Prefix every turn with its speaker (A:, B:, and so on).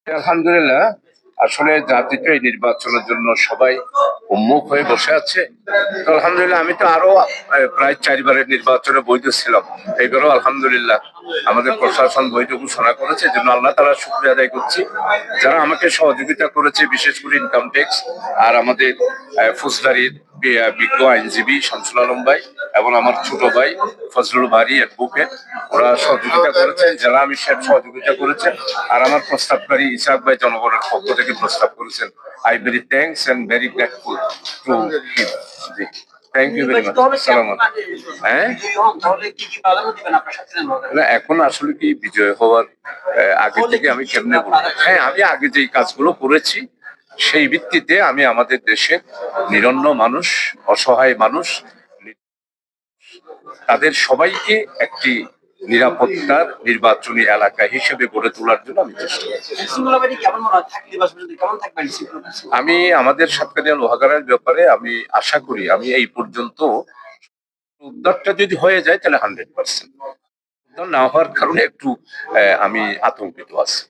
A: আলহামদুলিল্লাহ। আসলে জাতি তো এই নির্বাচনের জন্য সবাই উন্মুখ হয়ে বসে আছে। তো আলহামদুলিল্লাহ আমি তো আরো প্রায় 4 বারের নির্বাচনে বৈধ ছিলাম। এইবারও আলহামদুলিল্লাহ আমাদের প্রশাসন বৈধ ঘোষণা করেছে, এই জন্য আল্লাহ তাআলার শুকরিয়া আদায় করছি। যারা আমাকে সহযোগিতা করেছে, বিশেষ করে ইনকাম ট্যাক্স আর আমাদের ফৌজদারির বিজ্ঞ আইনজীবী শামসুল আলম ভাই এবং আমার ছোট ভাই ফজলুল বারী অ্যাডভোকেট, ওরা সহযোগিতা করেছেন। যারা আমি সাহেব সহযোগিতা করেছেন, আর আমার প্রস্তাবকারী ইসাক ভাই জনগণের পক্ষ থেকে প্রস্তাব করেছেন। I very thanks and very grateful to him. জি, থ্যাংক ইউ ভেরি মাচ। সালাম। হ্যাঁ, না এখন আসলে কি বিজয় হওয়ার আগে থেকে আমি কেমনে বলবো? হ্যাঁ, আমি আগে যেই কাজগুলো করেছি সেই ভিত্তিতে আমি আমাদের দেশের নিরন্ন মানুষ, অসহায় মানুষ, তাদের সবাইকে একটি নিরাপত্তার নির্বাচনী এলাকা হিসেবে গড়ে তোলার জন্য আমি চেষ্টা করছি। আমি আমাদের সাতকানিয়া লোহাগাড়ার ব্যাপারে আমি আশা করি আমি এই পর্যন্ত উদ্ধারটা যদি হয়ে যায় তাহলে 100%, উদ্ধার না হওয়ার কারণে একটু আমি আতঙ্কিত আছি।